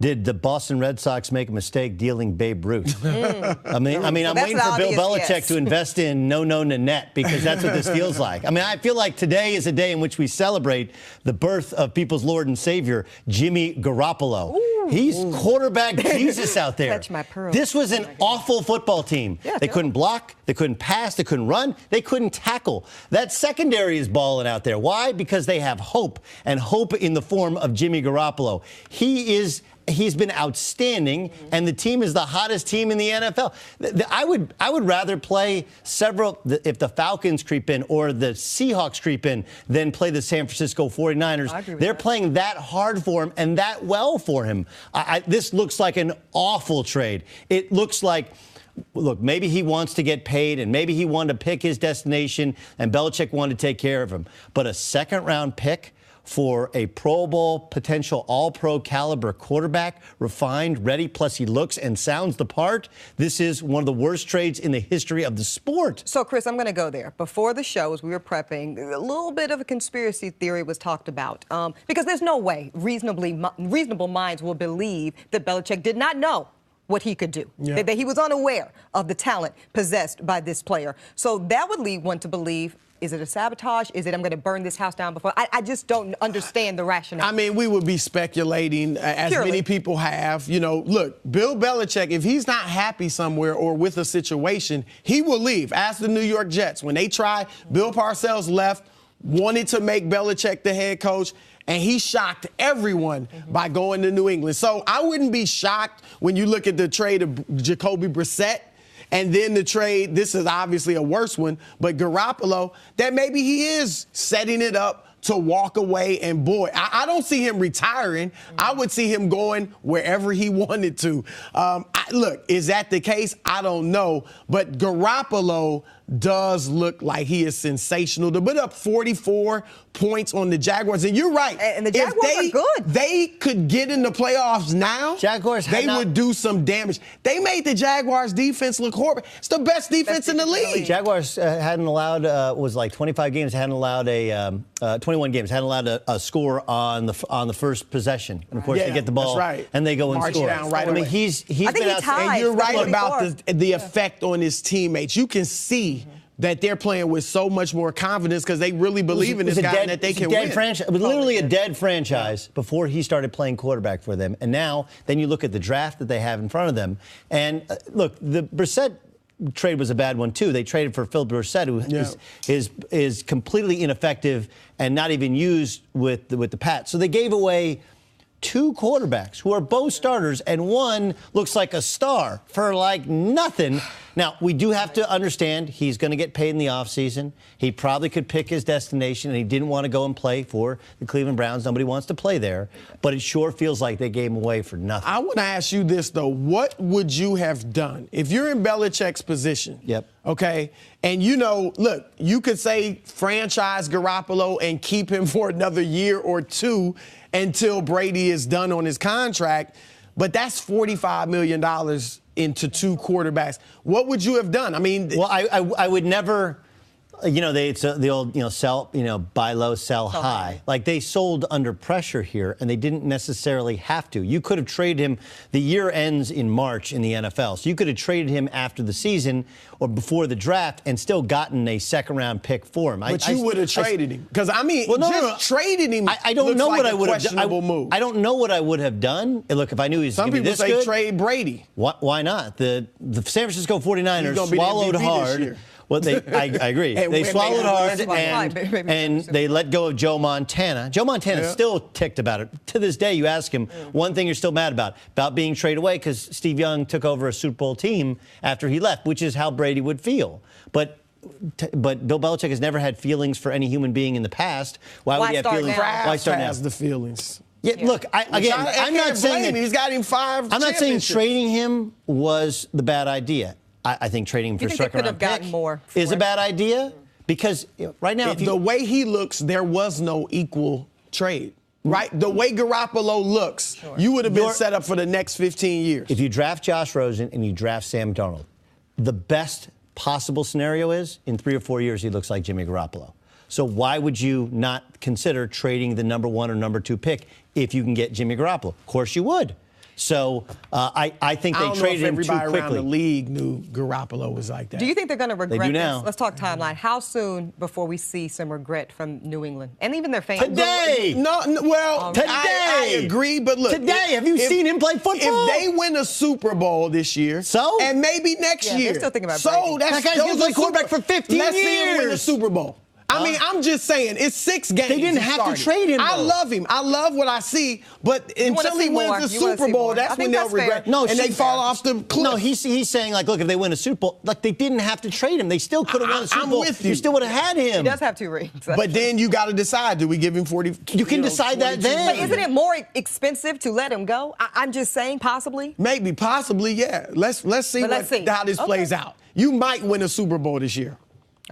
Did the Boston Red Sox make a mistake dealing Babe Ruth? I mean, I'm waiting for Bill Belichick to invest in no Nanette, because that's what this feels like. I mean, I feel like today is a day in which we celebrate the birth of people's Lord and Savior, Jimmy Garoppolo. Ooh. He's quarterback Jesus out there. Catch my pearl. This was an awful football team. Yeah, they couldn't block, they couldn't pass, they couldn't run, they couldn't tackle. That secondary is balling out there. Why? Because they have hope, and hope in the form of Jimmy Garoppolo. He's been outstanding, and the team is the hottest team in the NFL. I would rather play if the Falcons creep in or the Seahawks creep in, than play the San Francisco 49ers. They're playing that hard for him and that well for him. This looks like an awful trade. It looks like, look, maybe he wants to get paid, and maybe he wanted to pick his destination, and Belichick wanted to take care of him. But a second-round pick for a Pro Bowl, potential all-pro caliber quarterback, refined, ready, plus he looks and sounds the part. This is one of the worst trades in the history of the sport. So, Chris, I'm going to go there. Before the show, as we were prepping, a little bit of a conspiracy theory was talked about. Because there's no way reasonable minds will believe that Belichick did not know what he could do, that he was unaware of the talent possessed by this player. So that would lead one to believe, is it a sabotage? Is it I'm going to burn this house down before? I just don't understand the rationale. I mean, we would be speculating, as many people have. You know, look, Bill Belichick, if he's not happy somewhere or with a situation, he will leave. Ask the New York Jets. When they tried, Bill Parcells left, wanted to make Belichick the head coach, and he shocked everyone by going to New England. So I wouldn't be shocked when you look at the trade of Jacoby Brissett. And then the trade, this is obviously a worse one, but Garoppolo, that maybe he is setting it up to walk away. And, boy, I don't see him retiring. I would see him going wherever he wanted to. Look, is that the case? I don't know. But Garoppolo does look like he is sensational. To put up 44 points on the Jaguars, and you're right. And the Jaguars are good. They could get in the playoffs now. They would do some damage. They made the Jaguars defense look horrible. It's the best defense in the league. Jaguars hadn't allowed, was like 25 games, hadn't allowed 21 games, hadn't allowed a score on the first possession. And, of course, they get the ball and they go and march score. Down right away. I mean, he's been out. And you're right about the effect on his teammates. You can see that they're playing with so much more confidence because they really believe in this guy and that they can win. It was literally a dead franchise before he started playing quarterback for them. And now, then you look at the draft that they have in front of them. And look, the Brissett trade was a bad one, too. They traded for Phil Brissett, who is completely ineffective and not even used with the Pats. So they gave away two quarterbacks who are both starters, and one looks like a star for like nothing. Now, we do have to understand he's going to get paid in the offseason. He probably could pick his destination, and he didn't want to go and play for the Cleveland Browns. Nobody wants to play there. But it sure feels like they gave him away for nothing. I want to ask you this, though. What would you have done if you're in Belichick's position? Yep. Okay? And, you know, look, you could say franchise Garoppolo and keep him for another year or two until Brady is done on his contract. But that's $45 million into two quarterbacks. What would you have done? I mean, well, I would never. It's the old, sell, buy low, sell high. Like, they sold under pressure here, and they didn't necessarily have to. You could have traded him. The year ends in March in the NFL, so you could have traded him after the season or before the draft and still gotten a second-round pick for him. But you would have traded him. Because, I mean, trading him I don't know what I would have done. Move. I don't know what I would have done. Look, if I knew he was going to be this good. Some people say trade Brady. Why not? The San Francisco 49ers swallowed hard. Well, I agree. They swallowed hard, and they let go of Joe Montana. Joe Montana's still ticked about it. To this day, you ask him, one thing you're still mad about being traded away, because Steve Young took over a Super Bowl team after he left, which is how Brady would feel. But Bill Belichick has never had feelings for any human being in the past. Why would he have feelings? Why start now? The feelings. Yeah, look, I'm not saying that he's got him 5 I'm not saying trading him was the bad idea. I think trading him for a second-round pick is a bad idea because right now, the way he looks, there was no equal trade. Right? The way Garoppolo looks, you would have been set up for the next 15 years. If you draft Josh Rosen and you draft Sam Darnold, the best possible scenario is in 3 or 4 years he looks like Jimmy Garoppolo. So why would you not consider trading the number 1 or number 2 pick if you can get Jimmy Garoppolo? Of course you would. So I think they traded him too quickly. Everybody around the league knew Garoppolo was like that. Do you think they're going to regret They do this? now. Let's talk timeline. How soon before we see some regret from New England and even their fans? Today. Today. I agree, but look. Today, have you seen him play football? If they win a Super Bowl this year, and maybe next year, they're still thinking about so Brady. That guy's going to play quarterback for 15 years. Let's see him win the Super Bowl. I mean, I'm just saying, it's 6 games. They didn't have to trade him, I though. love him. I love what I see. But until he wins the Super Bowl, that's when they'll regret. No, and they fall off the cliff. No, he's saying, like, look, if they win a Super Bowl, like, they didn't have to trade him. They still could have won a Super Bowl. I'm with you. You still would have had him. He does have 2 rings. But then you got to decide, do we give him 40? You can decide that then. But isn't it more expensive to let him go? I'm just saying, possibly. Maybe, possibly, yeah. Let's see how this plays out. You might win a Super Bowl this year.